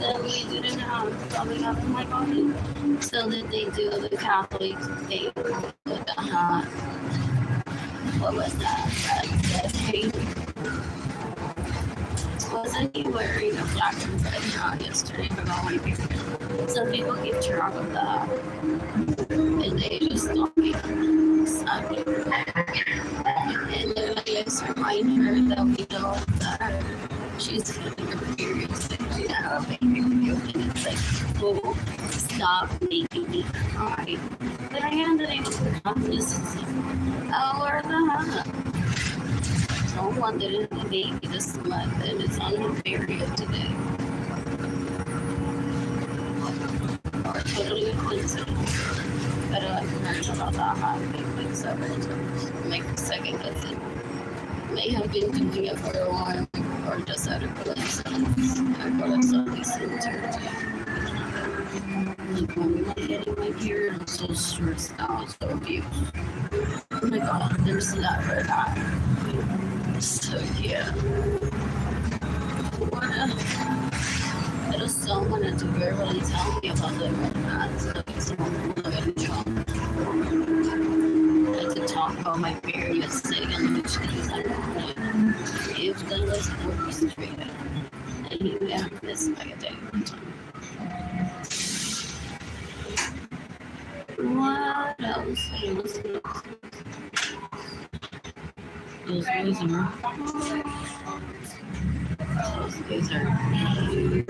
That we didn't probably have in my body. So that they do the Catholics, they with the what was that? Wasn't he wearing a black and red hat yesterday for my period? Some people keep track of that and they just stop me. And then I just remind her that we know that she's feeling her periods and she had a baby with you. And it's like, oh, stop making me cry. But I ended up just oh, where the hell? No one didn't the baby this month and it's on her period today. Or totally coincidental. But I learned about that happening like several times. My second cousin may have been doing it for a while or just out of coincidence. I brought up something similar to like when we were getting my period, I'm so stressed out, so abused. Oh my god, there's that for that. So yeah. I just don't want to really tell me about them right now. So it's I could talk about my period sitting on the cheese I wanted. If that was orchestrated. And he would have this like a day. What else? Those guys are cute.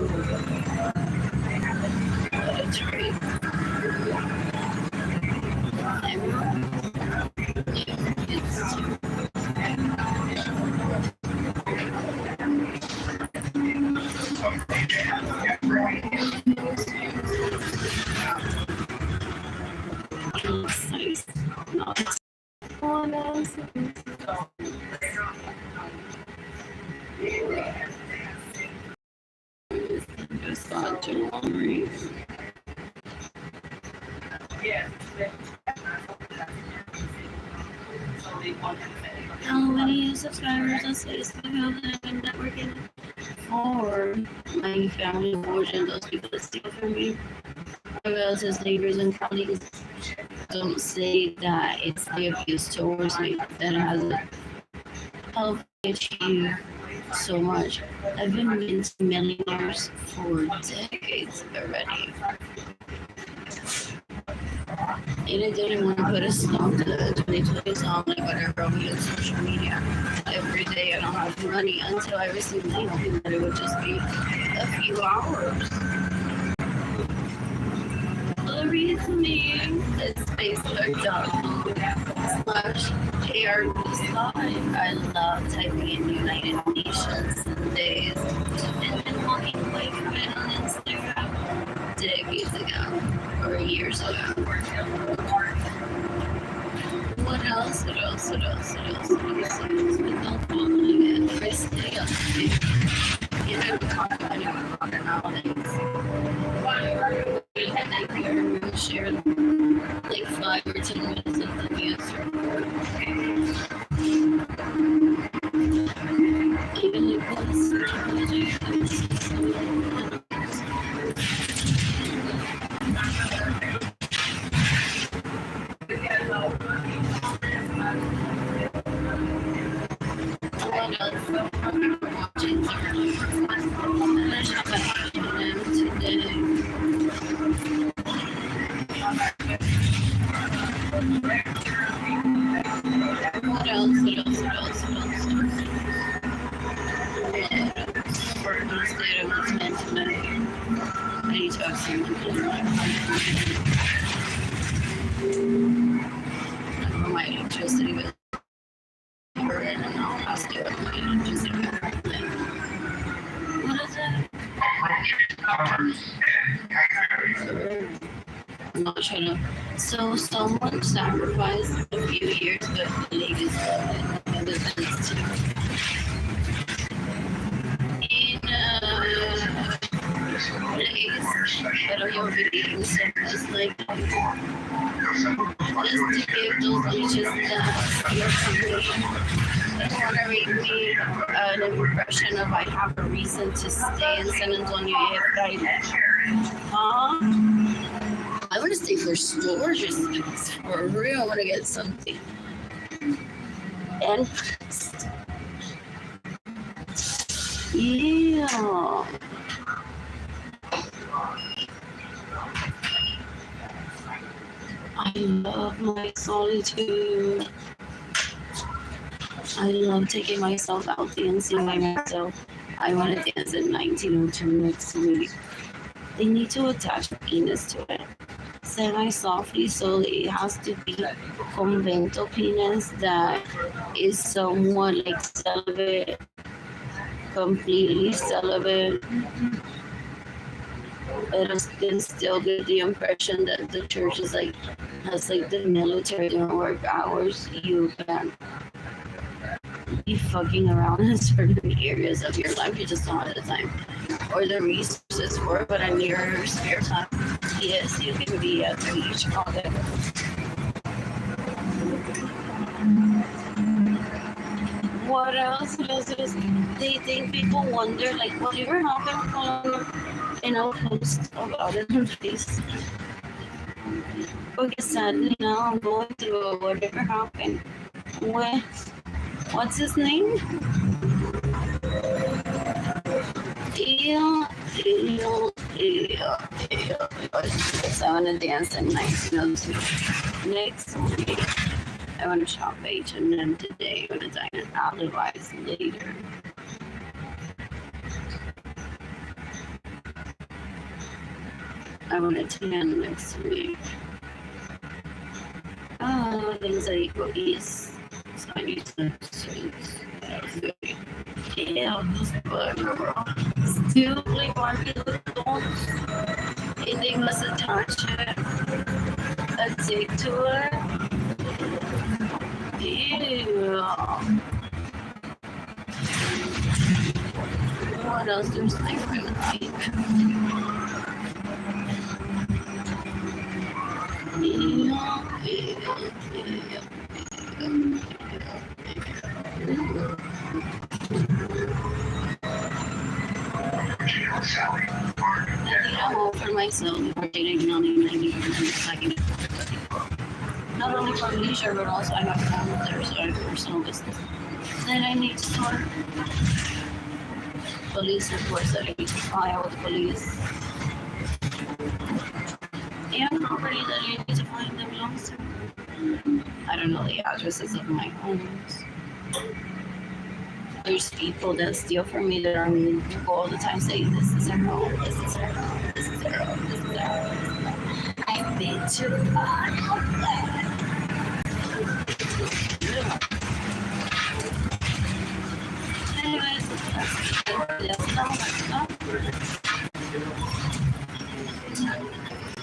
That's right. How many subscribers on Facebook have I've been networking for my family of origin, those people that steal from me? My relatives, neighbors, and colleagues don't say that it's the abuse towards me that has helped me achieve so much. I've been multi-millionaires for decades already. And I didn't want to put a stop to the 2020 song, like whatever I'll be on social media. Every day I don't have money until I receive money, hoping that it would just be a few hours. The reason being is facebook.com/ARDSLive. I love typing in United Nations days and then walking away from it on Instagram decades ago or years ago. What else? But don't following it. I stay up to date. You know, talk about it nowadays. And I can share like 5 or 10 minutes of the answer. Even like this. What else? Instead of what's meant to be. I need to have someone my electricity with her and I'll ask you what my electricity with her. What is it? I'm not trying to. So someone sacrificed a few years but the latest and the best too. In place Pero yo believe so it's like just to give those leeches that you're coming. They want to make me an impression of I have a reason to stay in San Antonio if I I want to stay for storage space. For real, I want to get something. And yeah. I love my solitude. I love taking myself out dancing by myself. I want to dance at 1902 next week. They need to attach a penis to it. Semi softly, so it has to be convento penis that is somewhat like celibate, completely celibate, but it can still give the impression that the church is like has like the military during work hours. You can be fucking around in certain areas of your life. You just don't have the time or the resources for it, but in your spare time, yes, you can be at the beach all day. What else? They think people wonder, like, whatever happened and I'll post about it on Facebook. Because sadly now I'm going through whatever happened with, what's his name? Yeah. So I want to dance at night. Next week, I want to shop H&M today. I'm going to dine at Alibis later. I want to tan next week. Things I go east. So I need some suits. Yeah, this bugger. Still play Barbie with dogs. And they must attach a tape to it. Ew. What else do I like? I want for myself for dating not only for leisure but also I have family there, so I have personal business. Then I need to start police reports that I need to file with the police. And property that I need to find that belongs to. I don't know the addresses of my homes. There's people that steal from me that are on Google all the time saying this is their home, this is their home, this is their home, this is their home. I've been to all of that. Anyways,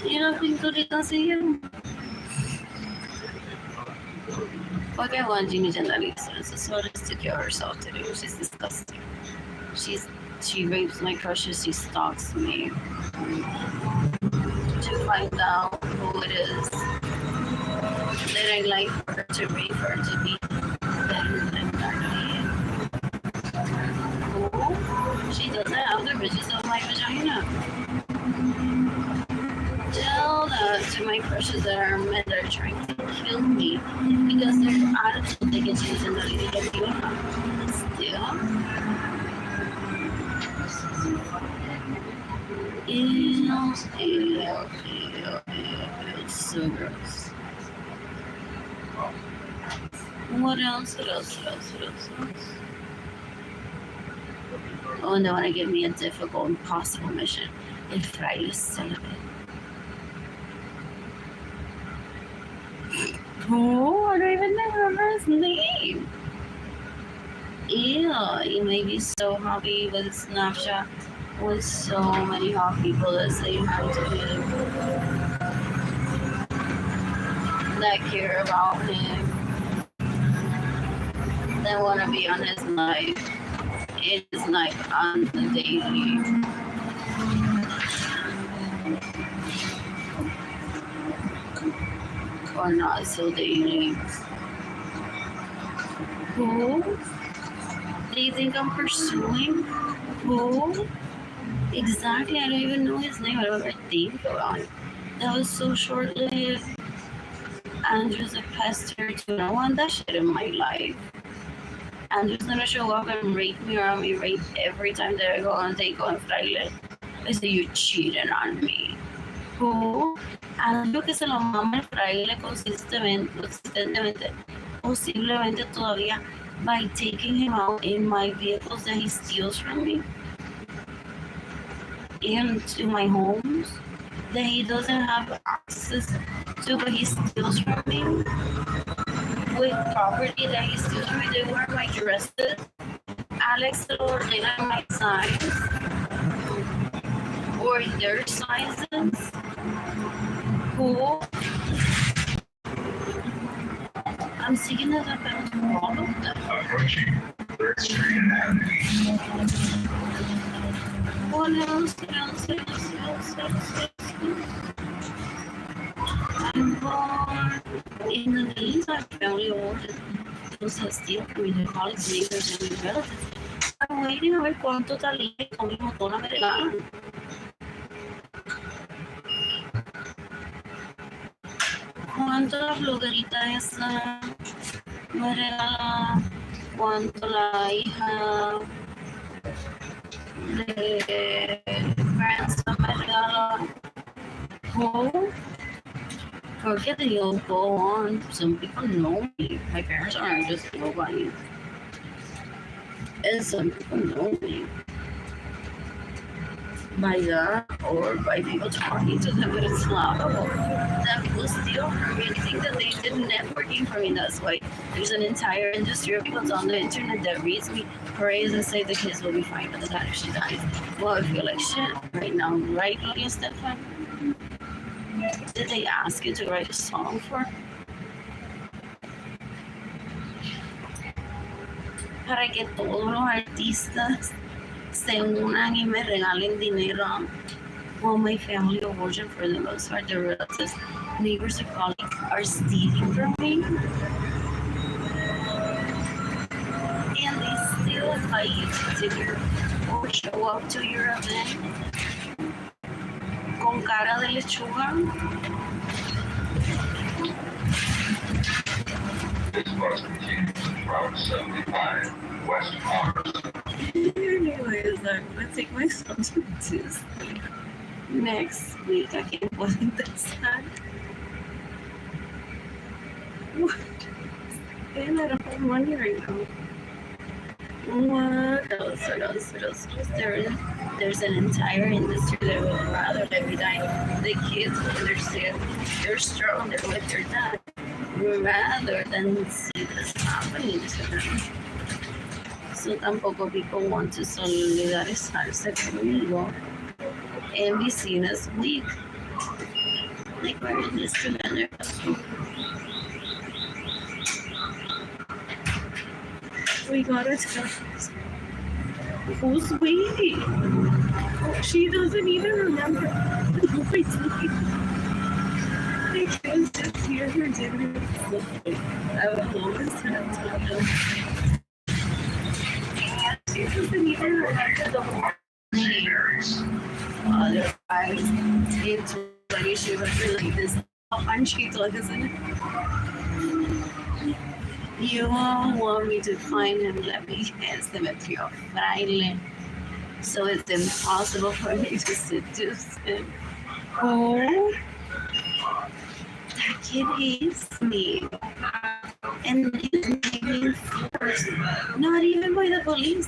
you know, pinturita siya. Okay, one Jimmy Jandalisa is so to kill herself today, which is disgusting. She rapes my crushes, she stalks me to find out who it is that I like for her to rape her to be better than me. Who? She doesn't have the bitches of my vagina. Tell that to my crushes that are men that are trying to kill me because their attitude they can change and they get me still. Ew, so gross. What else? Oh, and they want to give me a difficult, impossible mission. El fraile celibate. Oh, I don't even remember his name. Yeah, he may be so happy with Snapchat with so many hot people that say hi to him, that care about him, that want to be on his life, in his life on the daily. or not so daily. Who do you think I'm pursuing? Who? Exactly, I don't even know his name. I don't ever think about it. That was so short-lived. Andrew's a pester too. I don't want that shit in my life. Andrew's gonna show up and rape me or me rape every time that I go and take on fraile. I say you cheating on me. Who? Andrew que se lo mama el fraile consistentemente, posiblemente todavía by taking him out in my vehicles that he steals from me into my homes that he doesn't have access to, but he steals from me with property that he steals from me. They wear my dresses. Alex will ordena my size or their sizes. Who? I'm seeking that up and all of them. Approaching 3rd Street and Avenue. What else? I'm born in the meantime, family ordered those that steal from the colleagues, neighbors, and relatives. I'm waiting a ver cuánto talía y con mi motora me regalan. ¿Cuánto la bloguerita esa me regala? ¿Cuánto la hija de Franza me regala? Who? Forget that you'll go on. Some people know me. My parents aren't just nobody. And some people know me by that or by people talking to them, but it's laughable that people steal from me. I think that they did networking for me. That's why there's an entire industry of people on the internet that reads me, prays, and say the kids will be fine by the time she dies. Well, I feel like shit right now, right, Gloria Stefan? Did they ask you to write a song for? Para que todos los artistas se unan y me regalen dinero. Well, my family or worship for the most part, their relatives, neighbors, or colleagues are stealing from me. And they still invite you to dinner or show up to your event con cara de lechuga. This bus continues to Route 75, West Commerce. Anyways, I'm gonna take my son to Disney next week. I can't believe that. What? And I don't have money right now. What else? There's an entire industry that would rather let me die. The kids, when they're sick, they're strong, they're with their dad, rather than see this happening to them. So tampoco people want to solidarizarse conmigo and be seen as weak. Like we're in this together. We gotta tell who's waiting. Oh, she doesn't even remember. I can't just hear her dinner. I will always have to know. She doesn't even remember the morning. Otherwise, it's like she was really this panchito, isn't it? You all want me to find him, let me ask them at your fraile. So it's impossible for me to seduce him. Oh, that kid hates me. And it's being forced, not even by the police,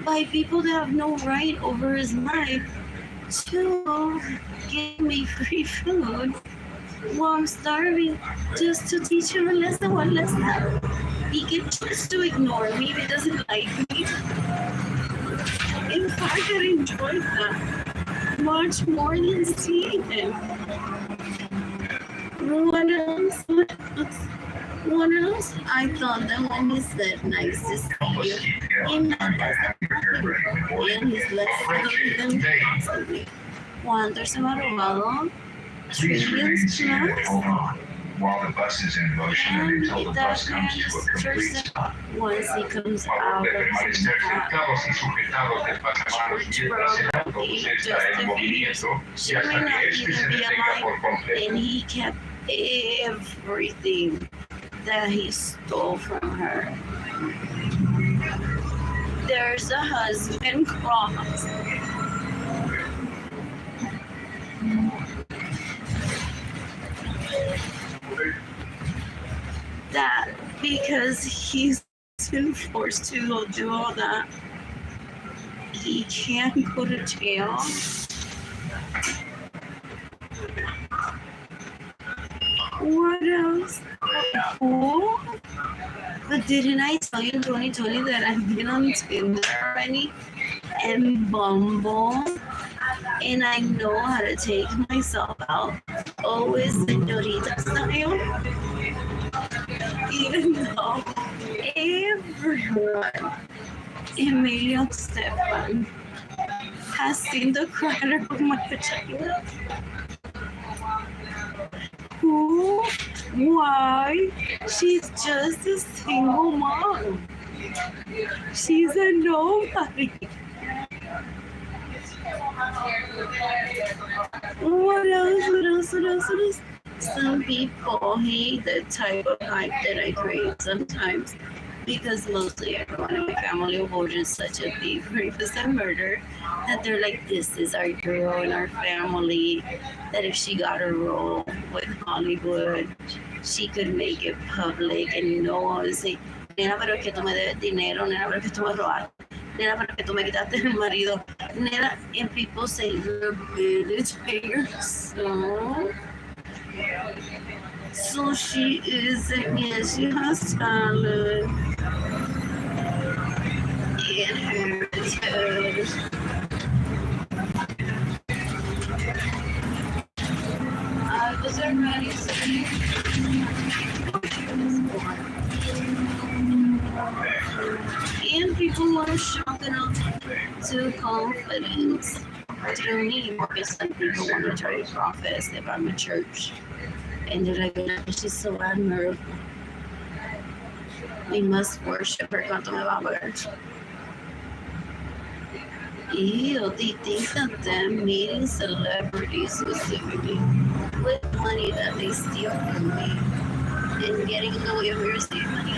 by people that have no right over his life to give me free food while I'm starving, just to teach him a lesson, one lesson. He can choose to ignore me if he doesn't like me. In fact, I enjoyed that much more than seeing him. What else? I thought that when he said nice to see you, he meant as and his lesson than possibly. ¿Cuánto se me ha robado? $3 billion plus? while the bus is in motion and And until the that bus comes man to a complete just stop. once he comes Favor out de of permanecer that sentados y sujetados del pasamanos mientras el autobús está en movimiento y hasta que este se detenga por completo. and he kept everything that he stole from her. There's a husband cross that because he's been forced to go do all that, he can't go to jail. What else? Cool. But didn't I tell you in 2020 that I've been on Tinder already and Bumble, and I know how to take myself out, always señorita style, even though everyone, Emilio Stefan, has seen the crater of my vagina. Who? Why? She's just a single mom. She's a nobody. What else? Some people hate the type of hype that I create sometimes because mostly everyone in my family will just such a thief, rapist, and murder that they're like, this is our girl in our family, that if she got a role with Hollywood, she could make it public and no one would say, nena, pero es que tú me debes dinero, nena, pero es que tú me robaste, nena, pero es que tú me quitaste el marido, nena, and people say, you're a bitch, so she is, and yes, she has talent. Inherited. I was already saying and people were shocked enough to confidence through me because some people want to try to profit if I'm a church. And they're like, she's so admirable. We must worship her. ¿Cuánto me va a pagar? Ew, they think that them meeting celebrities specifically with money that they steal from me and getting away with receiving money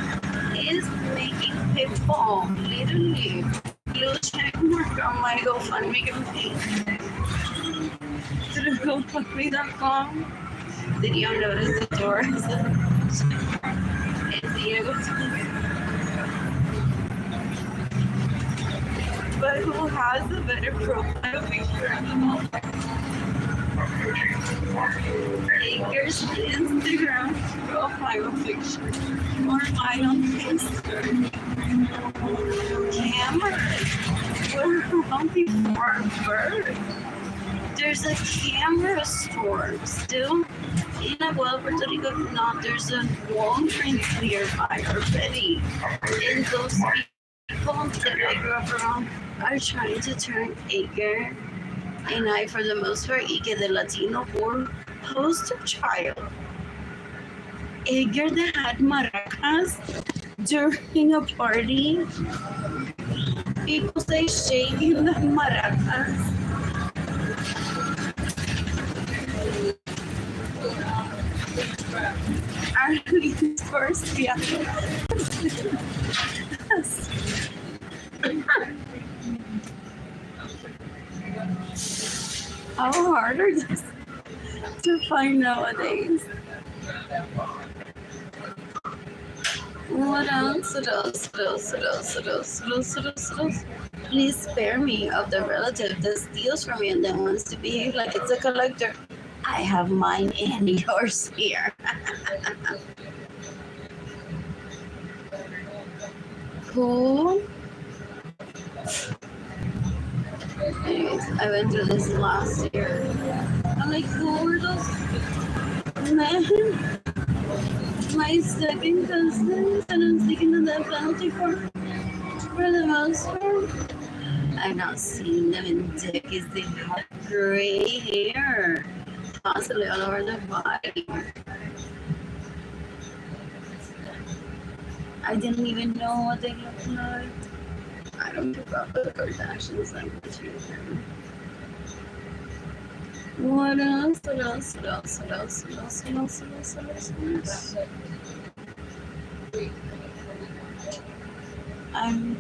is making people literally blue check mark on my GoFundMe campaign through GoFundMe.com. Did you notice the door is Diego? But who has a better profile picture? Acres Instagram profile picture or mine on Facebook. Cameras were around before birth. There's a camera store still in Puerto Rico. No, there's a Walgreens nearby already. And those people that I grew up around are trying to turn Edgar and I, for the most part, Ike the Latino or poster child. Edgar that had maracas during a party. People say shaking the maracas. Arlene Lorenzo. How hard are these to find nowadays? What else? Please spare me of the relative that steals from me and then wants to behave like it's a collector. I have mine and yours here. Cool. Anyways, I went through this last year. I'm like, who were those men? My second cousins, and I'm sticking to that penalty for the most part. I've not seen them in decades. They have gray hair, possibly all over their body. I didn't even know what they looked like. I don't give up the Kardashians like much either. What else? What else? What else? What else? What else? What else? What else? What else? What else? I'm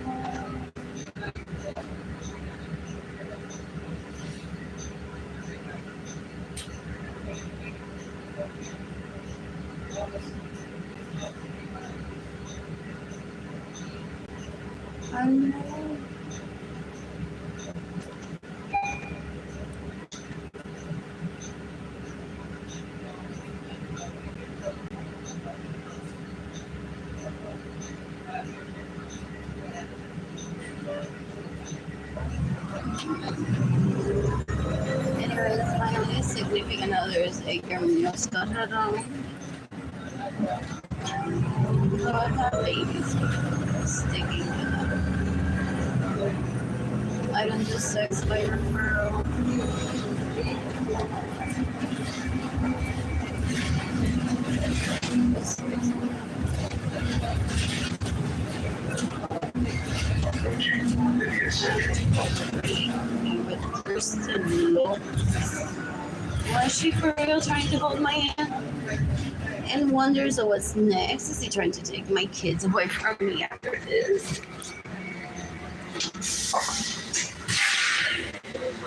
anyways, my only significant other is Edgar Munoz Carrera. So I have babies sticking with them. I don't do sex by referral. With Kirsten Lopez. Was she for real trying to hold my hand? And wonders what's next. Is he trying to take my kids away from me after this?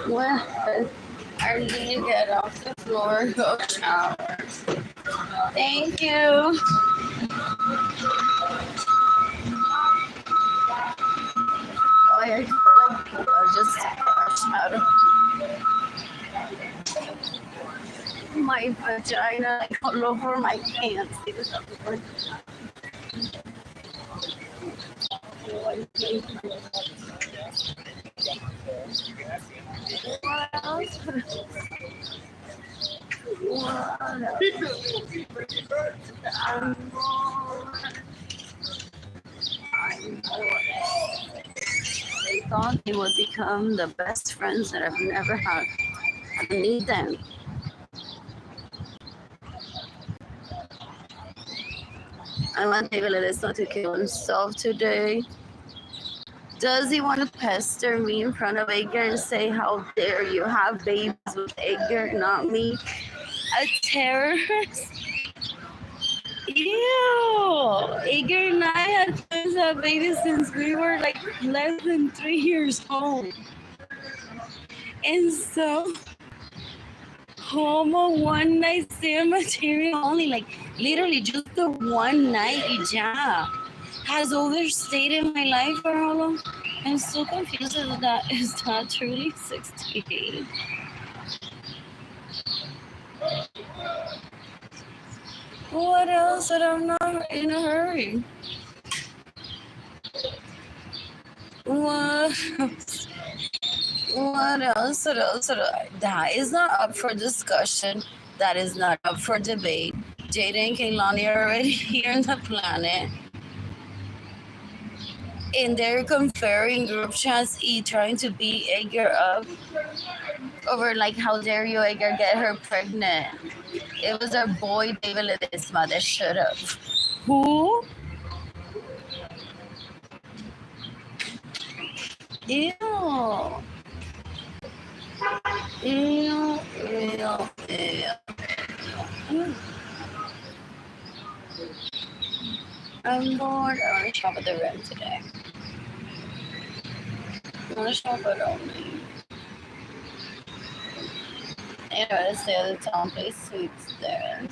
Well, Arlene, get off the floor, go shower. Thank you. I just out of my vagina, like all over my pants. What else? They thought they would become the best friends that I've never had. I need them. I want David Ledesma to kill himself today. Does he want to pester me in front of Edgar and say, how dare you have babies with Edgar, not me? A terrorist? Ew! Edgar and I had plans to have babies since we were like less than 3 years old. And so, homo one night stand material only, like literally just the one night, yeah, has overstayed in my life for how long? I'm so confused that that is not truly 68. What else that I'm not in a hurry? What else? What else? What else? That is not up for discussion. That is not up for debate. Jada and Kaylani are already here on the planet. And they're conferring group chats, trying to beat Edgar up over like, how dare you, Edgar, get her pregnant. It was our boy David Ledesma that shut up. Who? Ew. Ew, ew, ew. I'm bored. I want to shop at the Rim today. I want to shop at Only. And I want to stay at the Town Place Suites there.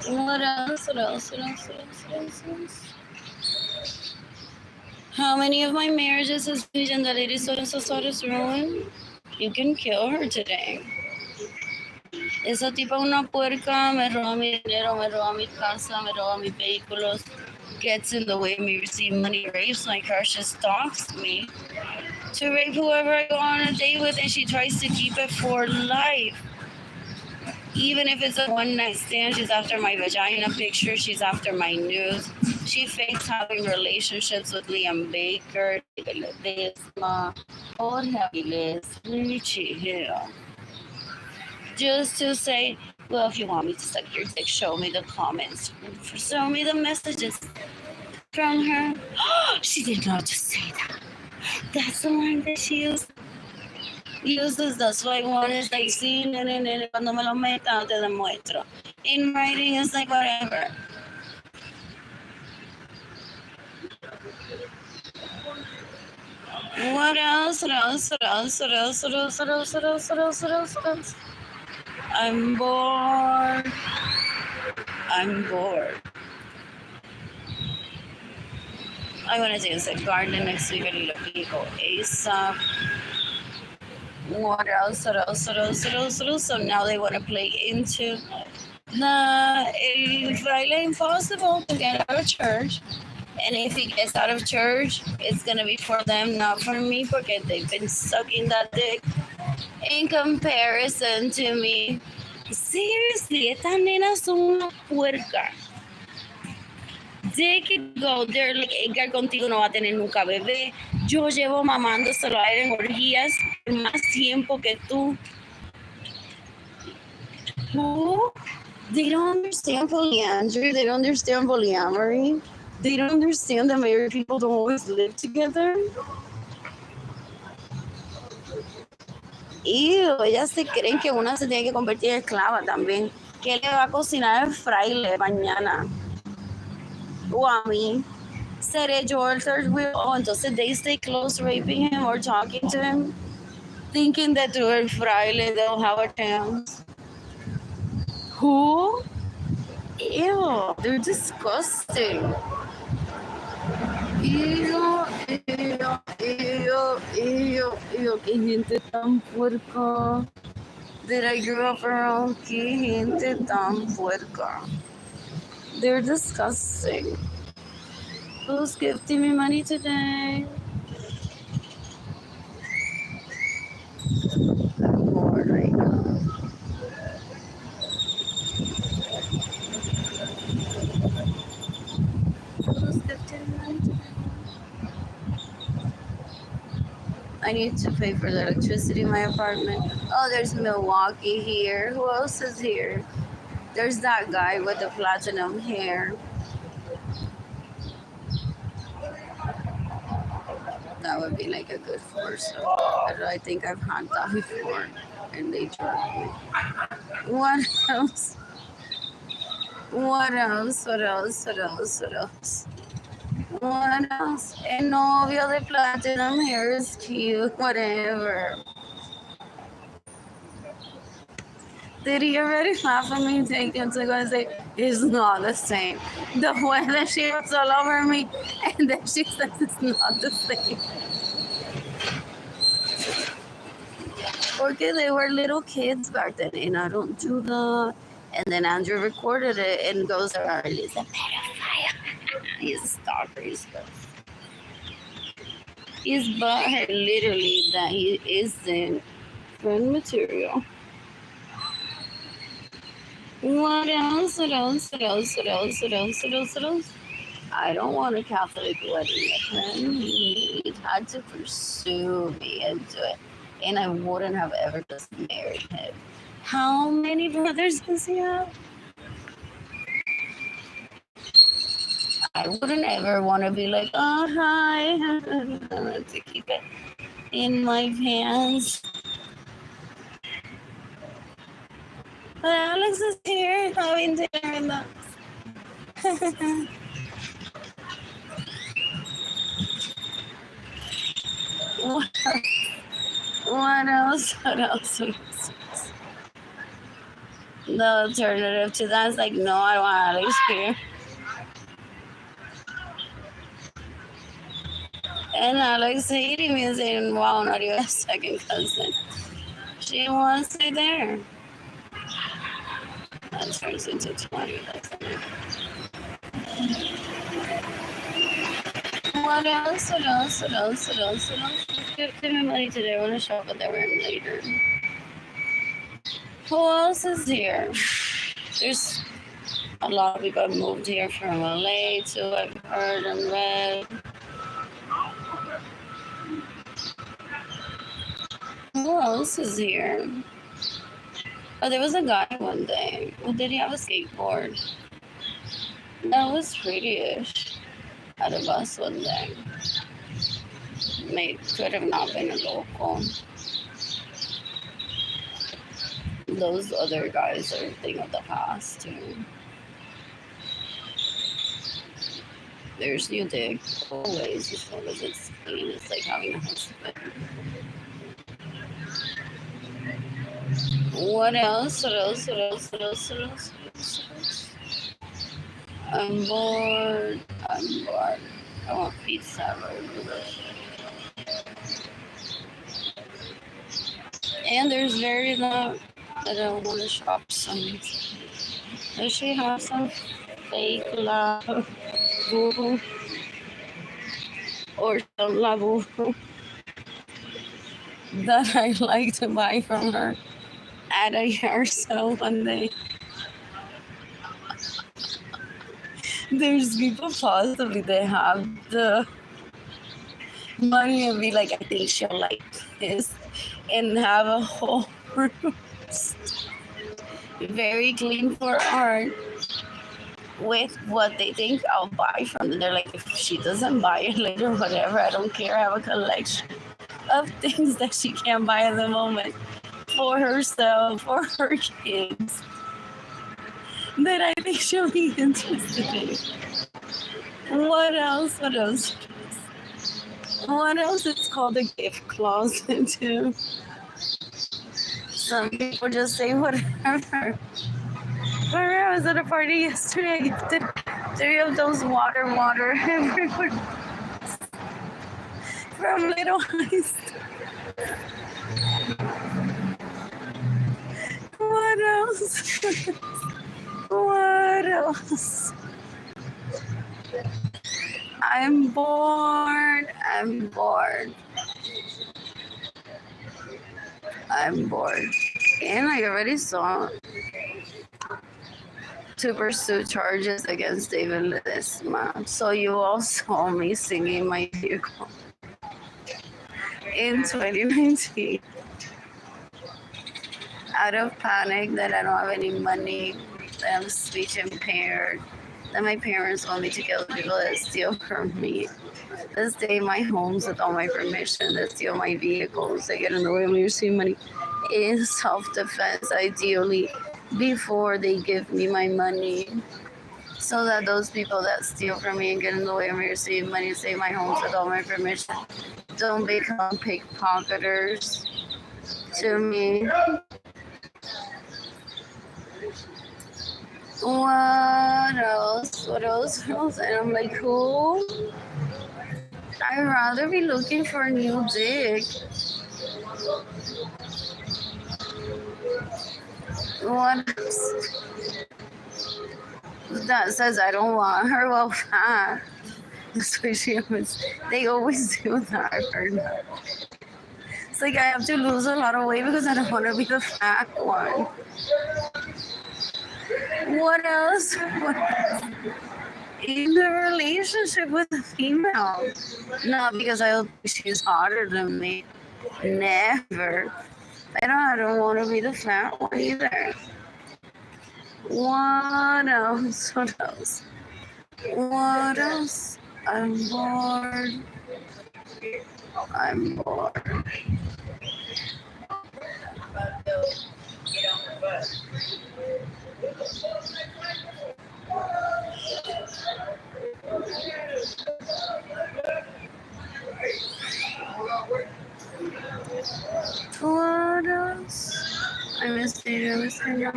What else? What else? What else? What else? What else? What else? How many of my marriages has Vision the lady so-and-so ruined? You can kill her today. Esa tipa una puerca, me roba mi dinero, me roba mi casa, me roba mis vehículos, gets in the way of me receiving money, rapes my car, she stalks me to rape whoever I go on a date with, and she tries to keep it for life. Even if it's a one-night stand, she's after my vagina picture, she's after my nudes. She fakes having relationships with Liam Baker, Ledesma, Jorge Aviles, Richie Hill. Just to say, Well, if you want me to suck your dick, show me the comments. Show me the messages from her. She did not just say that. That's the line that she uses. That's why one is like, sí, nene, nene, cuando me lo meta, te demuestro. In writing, it's like, whatever. What else? What else? What else? What else? What else? What else? What else? What else? What else? What else? I'm bored. I'm bored. I want to take a sick garden next week. I need to go ASAP. What else? What else? What else? What else? What else? So now they want to play into the El Fraile Impossible to get out of church. And if he gets out of church, it's going to be for them, not for me, because they've been sucking that dick in comparison to me. Seriously, estas nenas son una puerca. They could go there, like, Edgar contigo no va a tener nunca bebé. Yo llevo mamándoselo a él en orgías por más tiempo que tú. Who? They don't understand polyandry. They don't understand polyamory. They don't understand that married people don't always live together. Ew, ellas se creen que una se tiene que convertir en esclava también. ¿Qué le va a cocinar el fraile mañana? O a mí. Seré yo el third wheel. Oh, entonces they stay close raping him or talking to him, thinking that through el fraile they'll have a chance. Who? Ew, they're disgusting. Ew, ew, ew, ew, ew, qué gente tan puerca. That I grew up around, qué gente tan puerca. They're disgusting. Who's gifting me money today? I'm bored right now. Who's gifting me money today? I need to pay for the electricity in my apartment. Oh, there's Milwaukee here. Who else is here? There's that guy with the platinum hair. That would be like a good foursome. But I think I've had that before and they tried me. What else? What else? What else? What else? What else? What else? El novio de platinum hair is cute. Whatever. Did he already laugh at me? Take him to go and say, it's not the same. The way that she was all over me and then she says it's not the same. Porque they were little kids back then and I don't do that. And then Andrew recorded it and goes around, he's a pedophile. He's a stalker, he's stuff. He's butthurt literally that he isn't friend material. What else? What else? What else? What else? What else? What else? What else? I don't want a Catholic wedding with him. He had to pursue me into it, and I wouldn't have ever just married him. How many brothers does he have? I wouldn't ever want to be like, oh, hi. To keep it in my pants. But Alex is here having dinner with us. What else? What else? What else? The alternative to that is like, no, I don't want Alex here. And Alex hating me and saying, wow, not even a second cousin. She wants it there. That turns into 20. What else? What else? What else? What else? What else? Let's give me money today. I want to shop with everyone later. Who else is here? There's a lot of people have moved here from LA too. I've heard and read. Who else is here? Oh, there was a guy one day. Well, did he have a skateboard? That was pretty-ish. At a bus one day. Could have not been a local. Those other guys are a thing of the past too. There's your dick. Always, as long as it's clean, it's like having a husband. What else? What else? What else? What else? What else? What else? I'm bored. I'm bored. I want pizza right. And there's very lot that I want to shop some. Does she have some fake love or some love that I like to buy from her at a yard sale one day? There's people possibly they have the money and be like, I think she'll like this, and have a whole room very clean for art with what they think I'll buy from them. They're like, if she doesn't buy it later, whatever, I don't care. I have a collection of things that she can't buy at the moment for herself, for her kids, that I think she'll be interested in. What else? What else? What else? It's called a gift closet too. Some people just say whatever. I was at a party yesterday. I gifted 3 of those water everywhere from Little Heist. What else? What else? I'm bored. I'm bored. I'm bored. And I already saw to pursue charges against David this month. So you all saw me singing my vehicle in 2019. Out of panic that I don't have any money, that I'm speech impaired, that my parents want me to kill people that steal from me, that stay in my homes with all my permission, that steal my vehicles, that get in the way when you see money in self-defense, ideally, before they give me my money, so that those people that steal from me and get in the way of me receiving money, stay in my homes with all my permission, don't become pickpocketers to me. What else? What else? What else? And I'm like, who? I'd rather be looking for a new dick. What else? That says I don't want her. Well, fat. That's what she was. They always do that. I've heard that. It's like I have to lose a lot of weight because I don't want to be the fat one. What else? What else? In the relationship with a female. Not because I don't think she's hotter than me. Never. I don't want to be the fat one either. What else? What else? What else? I'm bored. I'm bored. What else? I missed it. I missed it.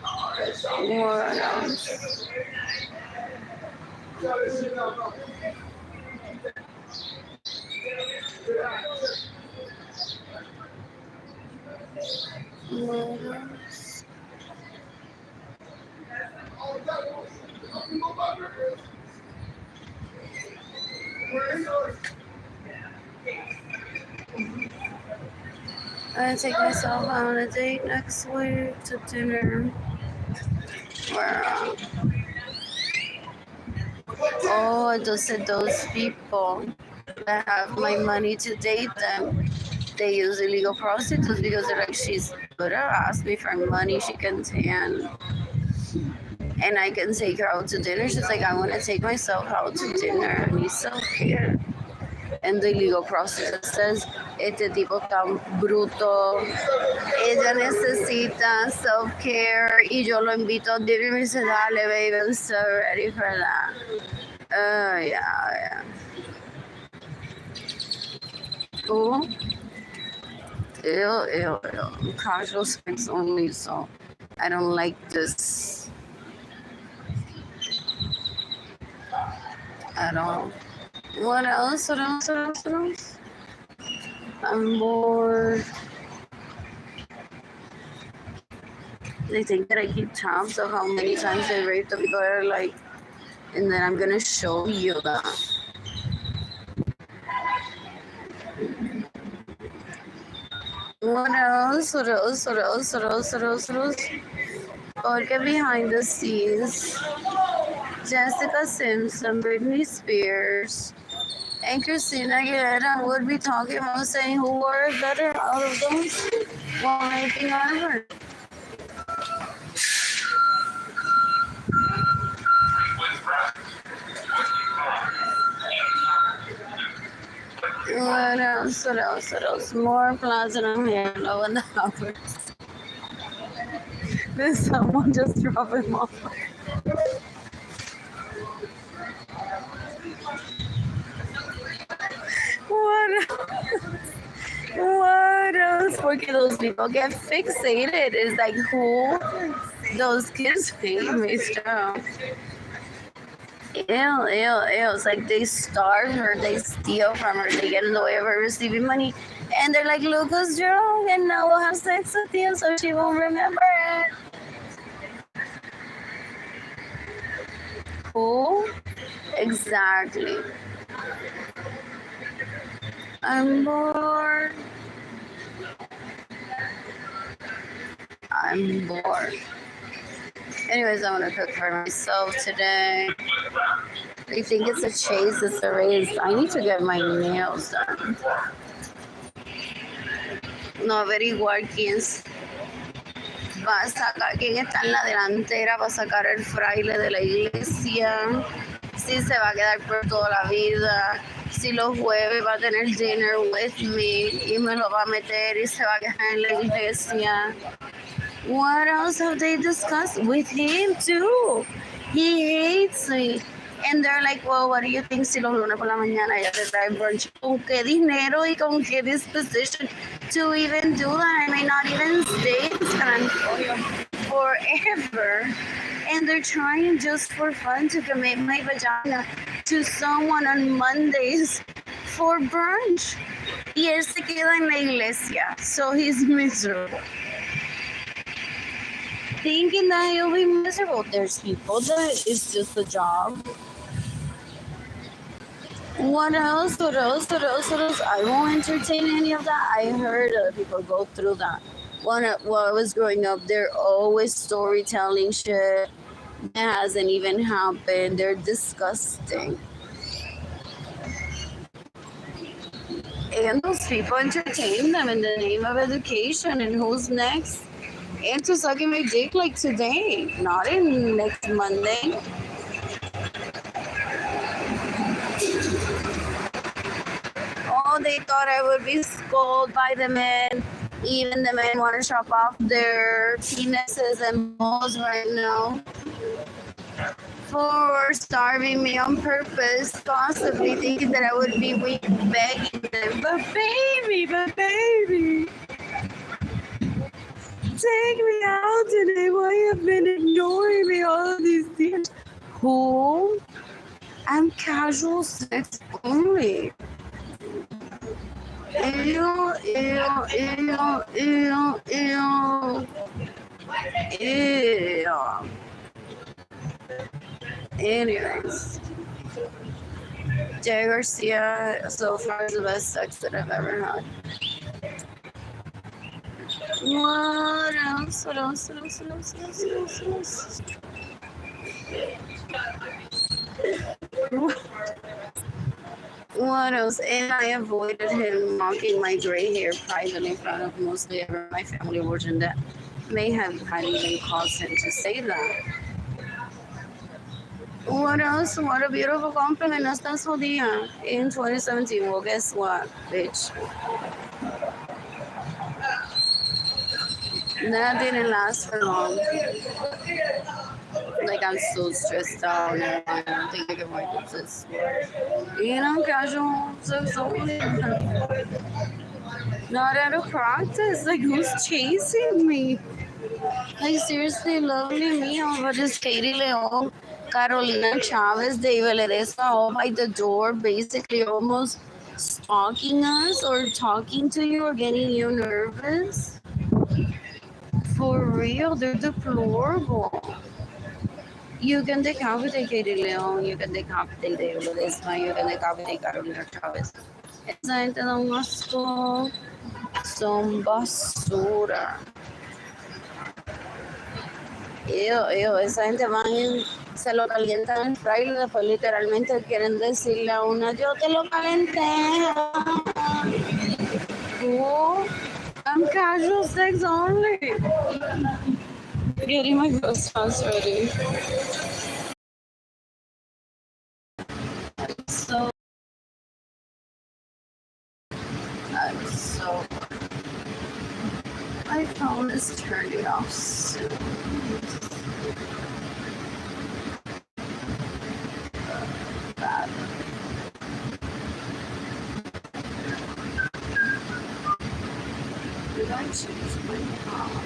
What else? What else? I'm gonna take myself out on a date next week to dinner. Where, oh, I just said those people that have my money to date them. they use illegal prostitutes because they're like, she's gonna ask me for money, she can tan, and I can take her out to dinner. She's like, I want to take myself out to dinner. I need self-care. And the illegal prostitute says, este tipo tan bruto, ella necesita self-care, y yo lo invito a dinner. Me dice, dale, baby, I'm so ready for that. Yeah. Oh, ew. Casual sex only, so I don't like this at all. What else? I'm bored. They think that I keep tabs of how many times they raped the people that are like, and then I'm gonna show you that. What else? Porque behind the scenes, Jessica Simpson, Britney Spears, and Christina Aguilera would be talking about saying who were better out of those while making her. What else? More platinum hair, low in the hours. There's someone just dropping off. What else? Porque those people get fixated. It's like, who those kids hate me still. Ew. It's like they starve her, they steal from her, they get in the way of her receiving money. And they're like, Luca's drunk and now we'll have sex with you so she won't remember it. Who? Exactly. I'm bored. Anyways, I want to cook for myself today. They think it's a chase, it's a race. I need to get my nails done. No averiguar quién va a sacar, quién está en la delantera para sacar el fraile de la iglesia. Si se va a quedar por toda la vida. Si los jueves va a tener dinner with me y me lo va a meter y se va a quedar en la iglesia. What else have they discussed with him too? He hates me. And they're like, well, what do you think si los lunes por la mañana ya te trae brunch? ¿Con qué dinero y con qué disposition to even do that? I may not even stay in San Antonio forever. And they're trying just for fun to commit my vagina to someone on Mondays for brunch. Y él se queda en la iglesia, so he's miserable. Thinking that he'll be miserable. There's people that it's just a job. What else? I won't entertain any of that. I heard other people go through that. While I was growing up, they're always storytelling shit that hasn't even happened. They're disgusting. And those people entertain them in the name of education. And who's next? And to sucking my dick like today, not in next Monday. Oh, they thought I would be scolded by the men. Even the men want to chop off their penises and balls right now for starving me on purpose, possibly thinking that I would be weak begging them. But baby, take me out today. Why have been ignoring me all of these years? Who? I'm casual sex only. Ew. Anyways, Jay Garcia so far is the best sex that I've ever had. What else? What else? And I avoided him mocking my gray hair privately in front of mostly everyone in my family origin that may have had even caused him to say that. What else? What a beautiful compliment. Hasta su día in 2017. Well, guess what, bitch? That didn't last for long. Like, I'm so stressed out now. I don't think I can wait to this. Casual. So not out of practice. Like, who's chasing me? Like, seriously, lovely me over this Katie Leon, Carolina Chavez, David Ledesma all by the door, basically almost stalking us or talking to you or getting you nervous. For real, they're deplorable. You can decapitate Katie Leon, you can decapitate David Ledesma, you can decapitate Carolina Chavez. Esa gente da un asco, son basura. Esa gente se lo calientan el fraile y después literalmente quieren decirle a una, yo te lo calenté. Oh, I'm casual sex only. Getting my ghost house ready. I'm so. My phone is turning off soon. Bad. Did I change my phone?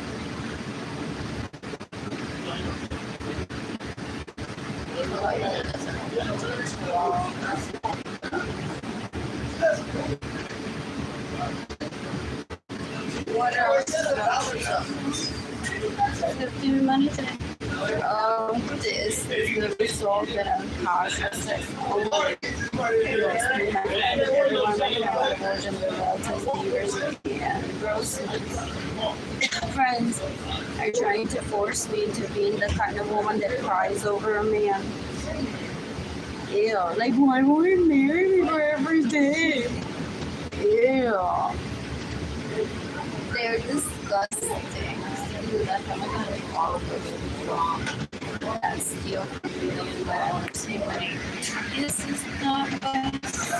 What else? 15 minutes. This is the result that I'm cautious of. Friends are trying to force me to be the kind of woman that cries over a man. Ew, like, why won't you marry me for every day? Ew. They're disgusting. That's still feeling bad. This is not best.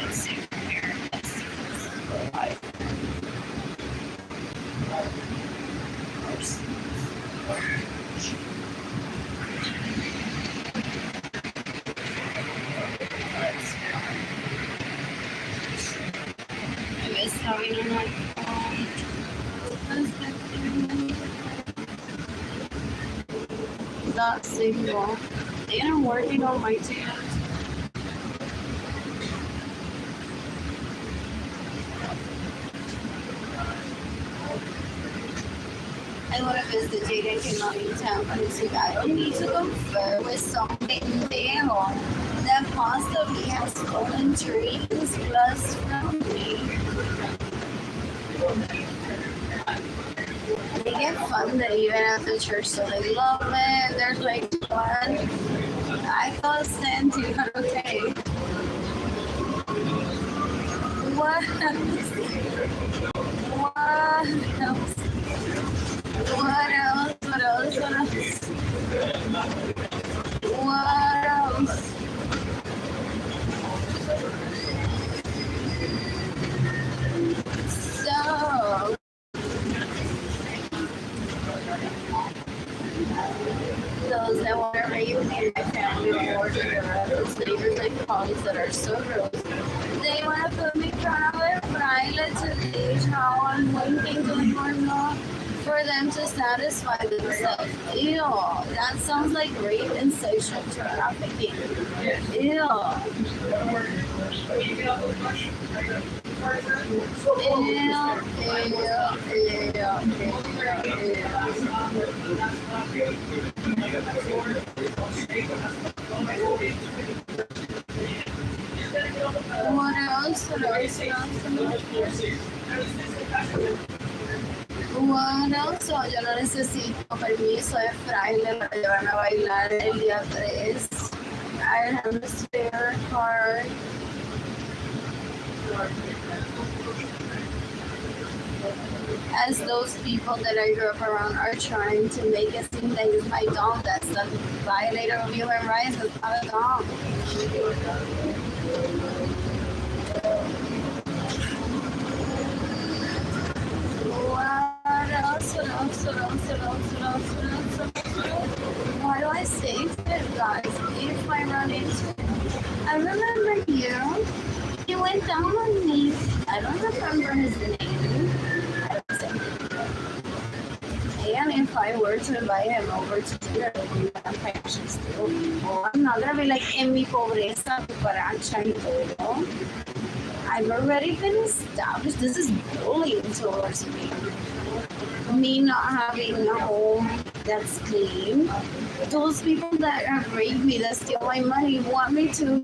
Let's see from here. Let's see from life. I miss having a night. Not single. And I'm working on my tan. I want to visit Jaden cannot in town, but it's like, I don't need to confer with some pendejo that possibly has stolen trees plus from me. They get funded even after church, so they love it. There's like fun. I got sent to, okay. What else? What else? What else? What else? What else? What else? So those that want to rape me, my family or those neighbors like colleagues that are so gross. They want to put me in front of a fraile to gauge how I'm thinking to or not for them to satisfy themselves. Ew, that sounds like rape and sexual trafficking. Ew. What else? What else? Yo no necesito permiso de fraile para llevarme a bailar el día 3 I have a spare card. As those people that I grew up around are trying to make it seem that he's my dog, that's the violator of human rights, that's not a dog. Why do I save it, guys? If I run into it. I remember you. You went down on me. I don't remember his name. And if I were to invite him over to dinner, I'm not gonna be like en mi pobreza, cucaracha y todo. I've already been established. This is bullying towards me. Me not having a home that's clean. Those people that have raped me, that steal my money, want me to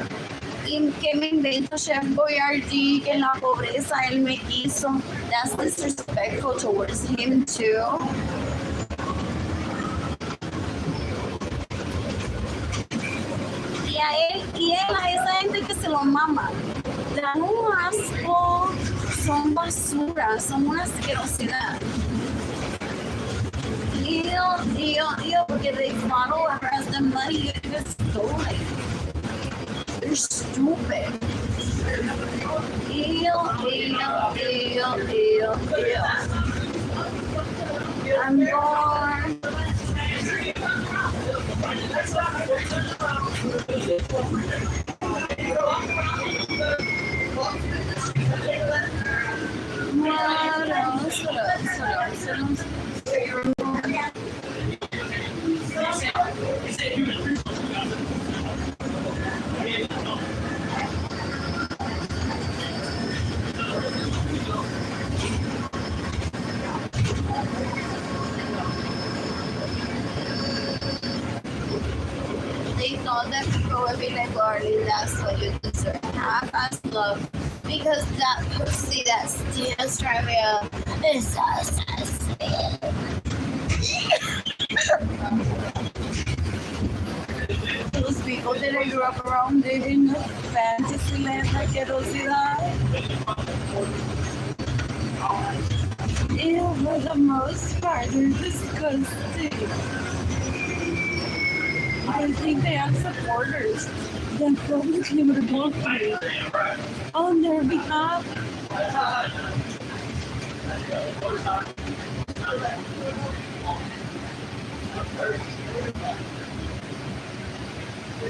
que me invento Chef Boyardee, que en la pobreza él me hizo. That's disrespectful towards him too. Y él a esa gente que se lo mama, dan un asco, son basura, son una asquerosidad. Porque they follow around the money you just stole. They're stupid. I'm born. They thought that people would be like, Arlene, that's what you deserve. Half-ass love. Because that pussy that steals from you is so sensitive. Those people that I grew up around, they in a fantasy land like asquerosidad. Ew, for the most part, they're disgusting. I think they have supporters that probably would vote me on their behalf.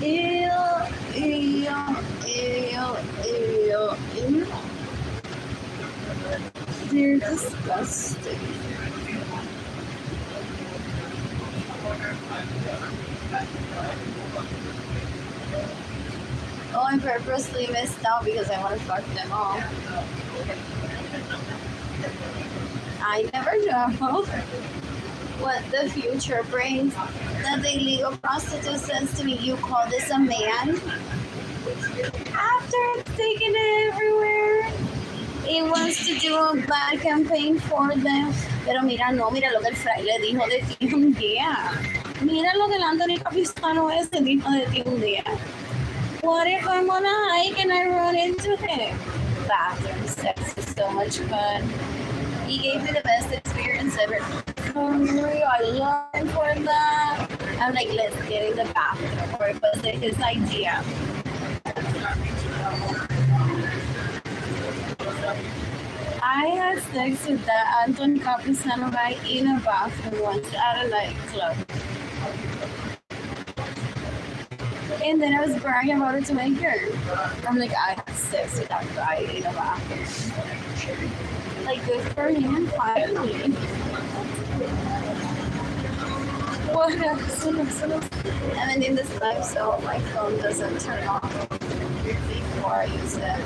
Ew. They're disgusting. Oh, I purposely missed out because I want to fuck them all. I never know what the future brings. That the illegal prostitute says to me, you call this a man? After it's taken it everywhere. It wants to do a bad campaign for them. Pero mira lo que el fraile dijo de ti un día. Mira lo que el Anthony Capistano ese dijo de ti un día. What if I'm on a hike and I run into him? Bathroom sex is so much fun. He gave me the best experience ever. For real, I learned from that. I'm like, let's get in the bathroom. Or it was his idea. I had sex with that Anthony Capistano guy in a bathroom once at a nightclub. And then I was bragging about it to my girl. I'm like, I had sex with that guy in a bathroom. Like, good for him, finally. What else? And then in this life, so my phone doesn't turn off before I use it.